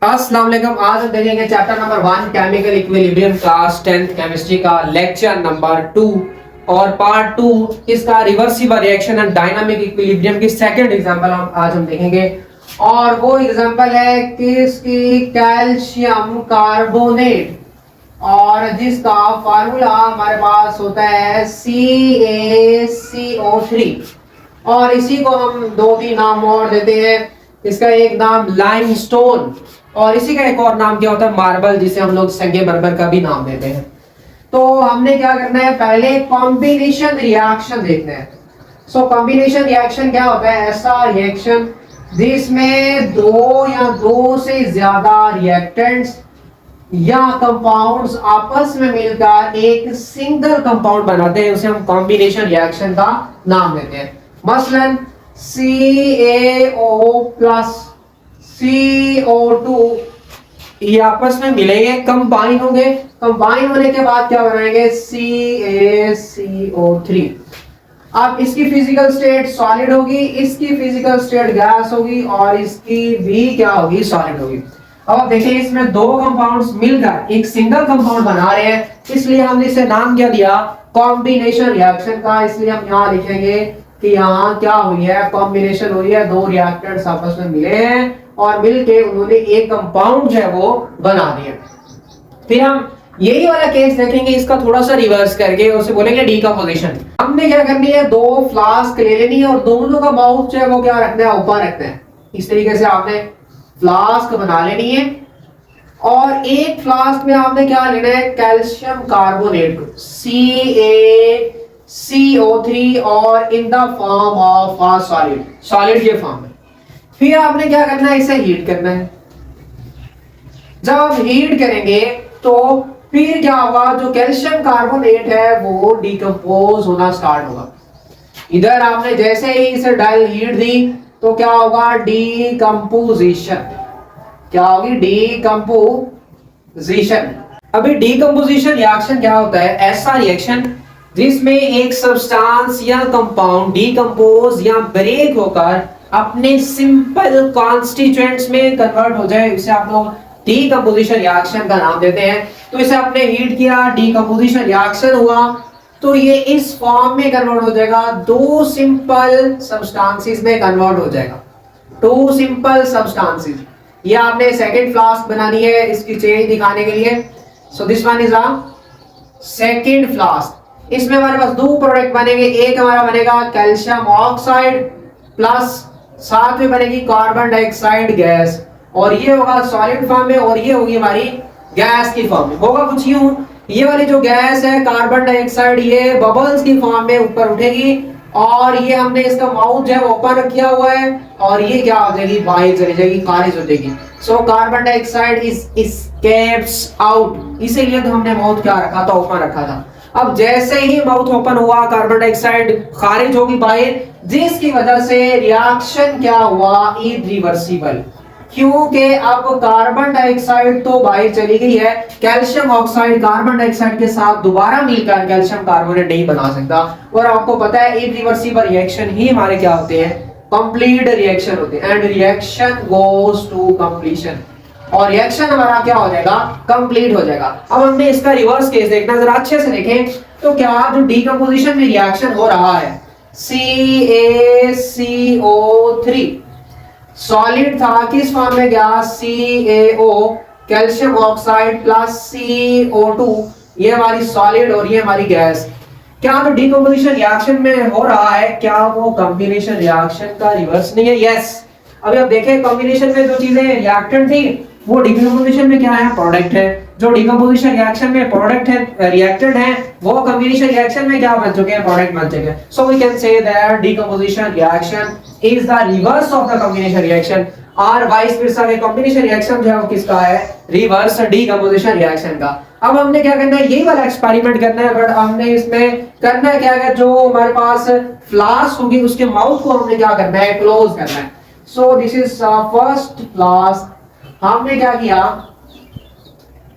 अस्सलाम वालेकुम। आज हम देखेंगे chapter number 1 chemical equilibrium class 10th chemistry का लेक्चर नंबर 2 और पार्ट 2 इसका reversible reaction and dynamic equilibrium की सेकंड एग्जांपल आज हम देखेंगे। और वो एग्जांपल है किसकी, कैल्शियम कार्बोनेट, और जिसका फार्मूला हमारे पास होता है CaCO3। और इसी को हम दो तीन नाम और देते हैं। इसका एक नाम लाइमस्टोन और इसी का एक और नाम क्या होता है, मार्बल, जिसे हम लोग संगमरमर का भी नाम देते हैं। तो हमने क्या करना है, पहले कॉम्बिनेशन रिएक्शन देखना है। सो कॉम्बिनेशन रिएक्शन क्या होता है, ऐसा रिएक्शन जिसमें दो या दो से ज्यादा रिएक्टेंट्स या कंपाउंड्स आपस में मिलकर एक सिंगल कंपाउंड बनाते हैं, उसे हम कॉम्बिनेशन रिएक्शन का नाम देते हैं। मसलन CaO प्लस CO2 ये आपस में मिलेंगे, कंबाइन होंगे। कंबाइन होने के बाद क्या बनाएंगे, CaCO3। अब इसकी फिजिकल स्टेट सॉलिड होगी, इसकी फिजिकल स्टेट गैस होगी और इसकी भी क्या होगी, सॉलिड होगी। अब देखिए इसमें दो कंपाउंड्स मिलकर एक सिंगल कंपाउंड बना रहे हैं, इसलिए हमने इसे नाम क्या दिया, कॉम्बिनेशन रिएक्शन का। इसलिए हम यहाँ लिखेंगे कि यहाँ क्या हुई है, कॉम्बिनेशन हुई है, दो रिएक्टेंट्स आपस में मिले हैं और मिलके उन्होंने एक कंपाउंड जो है वो बना दिया। फिर हम यही वाला केस देखेंगे, इसका थोड़ा सा रिवर्स करके उसे बोलेंगे डीकंपोजिशन। हमने क्या करनी है, दो फ्लास्क ले लेनी है और दोनों का माउथ जो है वो क्या रखना है, ऊपर रखना है। इस तरीके से आपने फ्लास्क बना लेनी है और एक फ्लास्क में आपने क्या लेना है, कैल्शियम कार्बोनेट CaCO3 और in the form of a solid, solid के फॉर्म में। फिर आपने क्या करना है, इसे हीट करना है। जब आप हीट करेंगे तो फिर क्या होगा, जो कैल्शियम कार्बोनेट है वो डिकम्पोज होना स्टार्ट होगा। इधर आपने जैसे ही इसे डायल हीट दी तो क्या होगा, डीकम्पोजिशन। क्या होगी, डीकम्पोजिशन। अभी डीकम्पोजिशन रिएक्शन क्या होता है, ऐसा रिएक्शन जिसमें एक सब्सटेंस या कंपाउंड डीकम्पोज या ब्रेक होकर अपने सिंपल कॉन्स्टिट्यूएंट्स में कन्वर्ट हो जाए, इसे आप लोग डीकम्पोजिशन रिएक्शन का नाम देते हैं। तो इसे आपने हीट किया, डीकम्पोजिशन रिएक्शन हुआ, तो ये इस फॉर्म में कन्वर्ट हो जाएगा, दो सिंपल सब्सटेंसेस में कन्वर्ट हो जाएगा, टू सिंपल सब्सटेंसेस। ये आपने सेकंड फ्लास्क बनानी है इसकी चेंज दिखाने के लिए। So this one is a second flask. इसमें हमारे पास दो प्रोडक्ट बनेंगे, एक हमारा बनेगा कैल्शियम ऑक्साइड प्लस साथ में बनेगी कार्बन डाइऑक्साइड गैस, और ये होगा सॉलिड फॉर्म में और ये होगी हमारी गैस की फॉर्म में। होगा कुछ यूं, ये वाली जो गैस है कार्बन डाइऑक्साइड ये बबल्स की फॉर्म में ऊपर उठेगी और ये हमने इसका माउथ जो है ओपन रखा हुआ है और ये क्या हो जाएगी, बाहर चली जाएगी, खारिज हो जाएगी। So carbon dioxide is escapes out, इसीलिए तो हमने माउथ क्या रखा था, ओपन रखा था। अब जैसे ही माउथ ओपन हुआ कार्बन डाइऑक्साइड खारिज होगी बाहर, जिसकी वजह से रिएक्शन क्या हुआ, इरिवर्सिबल। क्योंकि अब कार्बन डाइऑक्साइड तो बाहर चली गई है, कैल्शियम ऑक्साइड कार्बन डाइऑक्साइड के साथ दोबारा मिलकर कैल्शियम कार्बोनेट नहीं बना सकता। और आपको पता है इरिवर्सिबल रिएक्शन ही हमारे क्या होते हैं, कंप्लीट रिएक्शन होते हैं, and reaction goes to completion, और रिएक्शन हमारा क्या हो जाएगा, कंप्लीट हो जाएगा। अब हमने इसका रिवर्स केस देखना, जरा अच्छे से देखें तो क्या जो डीकंपोजिशन में रिएक्शन हो रहा है, CaCO3 सॉलिड था, किस फॉर्म में गया, CaO calcium oxide plus CO2, ये हमारी सॉलिड और ये हमारी गैस। क्या जो डीकंपोजिशन रिएक्शन में हो रहा है, क्या वो कॉम्बिनेशन रिएक्शन का रिवर्स नहीं है? यस। अभी आप देखें कॉम्बिनेशन में जो चीजें रिएक्टेंट थी वो डीकंपोजिशन में क्या है, प्रोडक्ट है। जो डीकंपोजिशन रिएक्शन में प्रोडक्ट है, रिएक्टेंट है, वो कॉम्बिनेशन रिएक्शन में क्या बन चुके हैं, प्रोडक्ट बन चुके हैं। So we can say that decomposition reaction is the reverse of the combination reaction, और वाइस वर्सा के कॉम्बिनेशन रिएक्शन जो है वो किसका है, रिवर्स डीकंपोजिशन रिएक्शन का। अब हमने क्या करना है, यही वाला एक्सपेरिमेंट करना है, बट हमने इसमें करना क्या है, जो हमारे पास फ्लास्क होगी उसके माउथ को हमने क्या करना है, क्लोज करना है। So this is first flask. हमने क्या किया,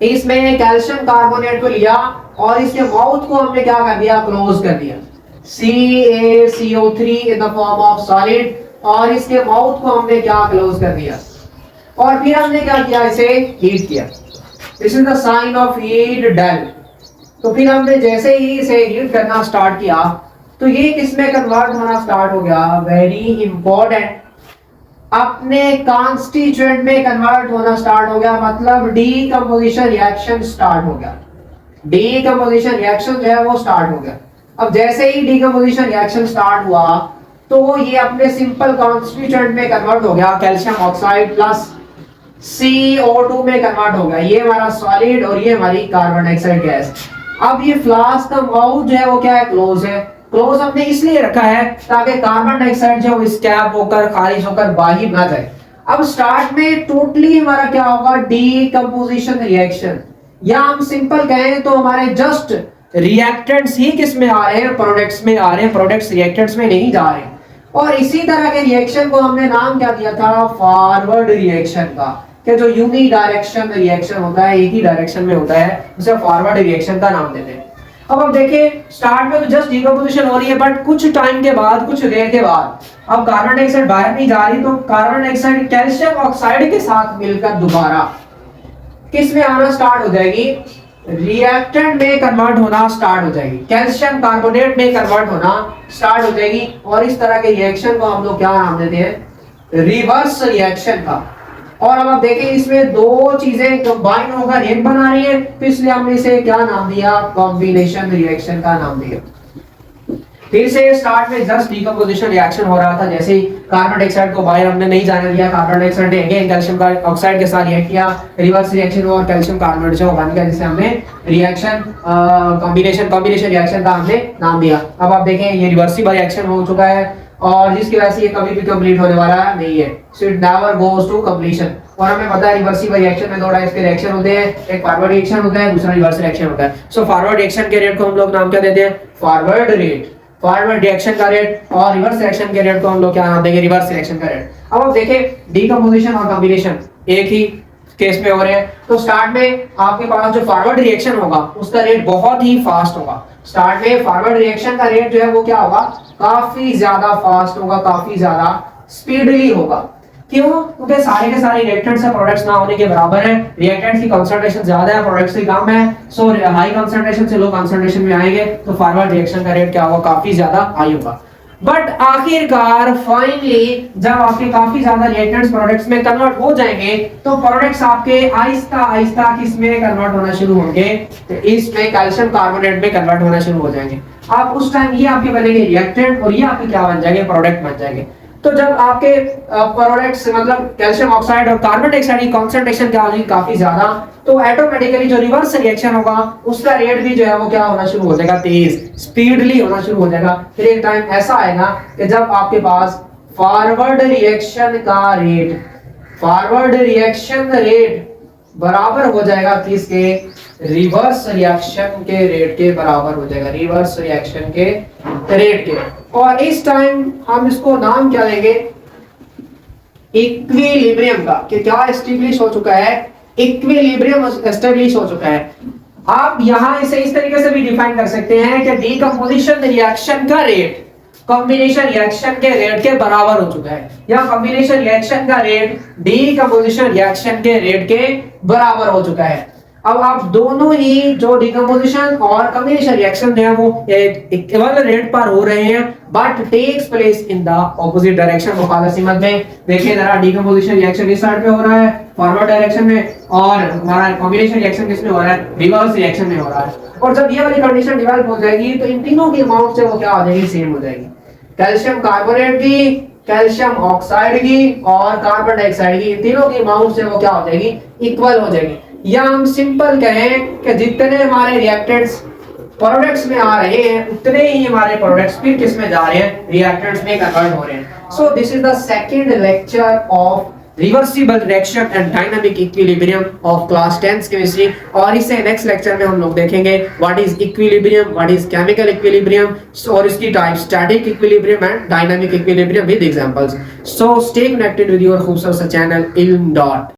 इसमें कैल्शियम कार्बोनेट को लिया और इसके माउथ को हमने क्या कर दिया, क्लोज कर दिया, CaCO3 in the form of solid, और इसके माउथ को हमने क्या क्लोज कर दिया। और फिर हमने क्या किया, इसे हीट किया। This is the sign of heat del. तो फिर हमने जैसे ही इसे हीट करना स्टार्ट किया तो ये किसमें कन्वर्ट होना स्टार्ट हो गया, वेरी इंपॉर्टेंट, अपने कॉन्स्टिट्यूएंट में कन्वर्ट होना स्टार्ट हो गया, मतलब डीकंपोजिशन रिएक्शन स्टार्ट हो गया। डीकंपोजिशन रिएक्शन जो है वो स्टार्ट हो गया। अब जैसे ही डीकंपोजिशन रिएक्शन स्टार्ट हुआ तो ये अपने सिंपल कॉन्स्टिट्यूएंट में कन्वर्ट हो गया, कैल्शियम ऑक्साइड प्लस CO2 में कन्वर्ट हो गया। ये हमारा सॉलिड और ये हमारी कार्बन डाइऑक्साइड गैस। अब ये फ्लास्क का माउथ जो है वो क्या है, क्लोज है। क्लोज हमने इसलिए रखा है ताकि कार्बन डाइऑक्साइड जो स्कैप होकर खारिज होकर बाहर ना जाए। अब स्टार्ट में टोटली हमारा क्या होगा, डीकंपोजिशन रिएक्शन, या हम सिंपल कहें तो हमारे जस्ट रिएक्टेंट्स ही किस में आ रहे हैं, प्रोडक्ट्स में आ रहे हैं, प्रोडक्ट्स रिएक्टेंट्स में नहीं जा रहे। और इसी तरह के रिएक्शन को हमने नाम क्या दिया था, फॉरवर्ड रिएक्शन का, कि जो यूनी डायरेक्शन रिएक्शन होता है, एक ही डायरेक्शन में होता है, उसे फॉरवर्ड रिएक्शन का नाम देते हैं। अब देखिए स्टार्ट में तो जस्ट डीकंपोजिशन हो रही है, बट कुछ टाइम के बाद, कुछ देर के बाद अब कार्बन डाइऑक्साइड बाहर नहीं जा रही, तो कार्बन डाइऑक्साइड कैल्शियम ऑक्साइड के साथ मिलकर दोबारा किस में आना स्टार्ट हो जाएगी, रिएक्टेंट में कन्वर्ट होना स्टार्ट हो जाएगी, कैल्शियम कार्बोनेट में कन्वर्ट होना स्टार्ट हो जाएगी। और इस तरह के रिएक्शन को हम लोग क्या नाम देते हैं, रिवर्स रिएक्शन का। और अब आप देखें इसमें दो चीजें कंबाइन होकर एक बना रही है, तो इसलिए हमने इसे क्या नाम दिया, कॉम्बिनेशन रिएक्शन का नाम दिया। फिर से स्टार्ट में जस्ट डीकंपोजिशन रिएक्शन हो रहा था, जैसे ही कार्बन डाइऑक्साइड को बाहर हमने नहीं जाने दिया, कार्बन डाइऑक्साइड ने अगेन कैल्शियम ऑक्साइड के साथ रिएक्ट किया, रिवर्स रिएक्शन और कैल्शियम कार्बोनेट जो बन गया, जिसे हमने रिएक्शन कॉम्बिनेशन रिएक्शन का हमने नाम दिया। अब आप देखें ये रिवर्सिबल रिएक्शन हो चुका है और जिसकी वजह से ये कभी भी कंप्लीट होने वाला नहीं है, so it never goes to completion. और हमें पता है रिवर्सिबल रिएक्शन में दो टाइप्स के रिएक्शन होते हैं, एक फॉरवर्ड रिएक्शन होता है, दूसरा रिवर्स रिएक्शन होता है। सो फॉरवर्ड रिएक्शन के रेट को हम लोग नाम क्या देते हैं, फॉरवर्ड रेट, फॉरवर्ड रिएक्शन का रेट, और रिवर्स रिएक्शन के रेट को हम लोग क्या नाम देंगे, रिवर्स रिएक्शन का रेट। अब आप देखें डीकंपोजिशन और कॉम्बिनेशन एक ही केस में हो रहे हैं, तो स्टार्ट में आपके पास जो फॉरवर्ड रिएक्शन होगा उसका रेट बहुत ही फास्ट होगा। स्टार्ट में फॉरवर्ड रिएक्शन का रेट जो है वो क्या होगा, काफी ज्यादा फास्ट होगा, काफी ज्यादा स्पीडली होगा। क्यों, क्योंकि सारे के सारे रिएक्टेंट्स का प्रोडक्ट्स ना होने के बराबर है, रिएक्टेंट्स की कंसंट्रेशन ज्यादा है, प्रोडक्ट्स की कम है, सो हाई कंसंट्रेशन से लो कंसंट्रेशन में आएंगे तो फॉरवर्ड रिएक्शन का रेट क्या होगा, काफी ज्यादा हाई होगा। बट आखिरकार फाइनली जब आपके काफी ज्यादा रिएक्टेंट्स प्रोडक्ट्स में कन्वर्ट हो जाएंगे तो प्रोडक्ट्स आपके आहिस्ता आहिस्ता किस में कन्वर्ट होना शुरू होंगे, तो इसमें कैल्शियम कार्बोनेट में कन्वर्ट होना शुरू हो जाएंगे। आप उस टाइम ये आपके बनेंगे रिएक्टेंट और ये आपके क्या बन जाएंगे, प्रोडक्ट बन जाएंगे। तो जब आपके प्रोडक्ट्स मतलब कैल्शियम ऑक्साइड और कार्बन डाइऑक्साइड की कंसंट्रेशन क्या होगी, काफी ज्यादा, तो ऑटोमेटिकली जो रिवर्स रिएक्शन होगा उसका रेट भी जो है वो क्या होना शुरू हो जाएगा, तेज स्पीडली होना शुरू हो जाएगा। फिर एक टाइम ऐसा आएगा कि जब आपके पास फॉरवर्ड रिएक्शन का रेट, फॉरवर्ड रिएक्शन रेट बराबर हो जाएगा किसके, रिवर्स रिएक्शन के रेट के बराबर हो जाएगा, रिवर्स रिएक्शन के रेट के। और इस टाइम हम इसको नाम क्या देंगे, इक्विलिब्रियम का, कि क्या एस्टेब्लिश हो चुका है, इक्विलिब्रियम एस्टेब्लिश हो चुका है। आप यहां इसे इस तरीके से भी डिफाइन कर सकते हैं कि डीकंपोजिशन रिएक्शन का रेट कॉम्बिनेशन रिएक्शन के रेट के बराबर हो चुका है, या कॉम्बिनेशन रिएक्शन का रेट डीकंपोजिशन रिएक्शन के रेट के बराबर हो चुका है। अब आप दोनों ही जो डीकंपोजिशन और कॉम्बिनेशन रिएक्शन है वो इक्वल रेट पर हो रहे हैं, but takes place in the opposite direction. मुखालिफ सिमत में देखिए जरा, डीकंपोजिशन रिएक्शन इस साइड पे हो रहा है फॉरवर्ड डायरेक्शन में, और हमारा कॉम्बिनेशन रिएक्शन किस में हो रहा है, रिवर्स रिएक्शन में हो रहा है। और जब ये वाली कंडीशन डेवलप हो जाएगी तो इन तीनों की अमाउंट से वो क्या हो जाएगी, सेम हो जाएगी, कैल्शियम कार्बोनेट की, कैल्शियम ऑक्साइड की और कार्बन डाइऑक्साइड की, इन तीनों की अमाउंट से वो क्या हो जाएगी, इक्वल हो जाएगी। या हम सिंपल कहें कि जितने हमारे रिएक्टेंट्स प्रोडक्ट्स में आ रहे हैं उतने ही हमारे प्रोडक्ट्स फिर किस में जा रहे हैं, रिएक्टेंट्स में कन्वर्ट हो रहे हैं। So this is the second lecture of reversible reaction and dynamic equilibrium of class 10 chemistry. और इससे नेक्स्ट लेक्चर में हम लोग देखेंगे what is equilibrium, what is chemical equilibrium, और इसकी type static equilibrium and dynamic equilibrium with examples. So stay connected with your खूबसूरत channel इल्म डॉट।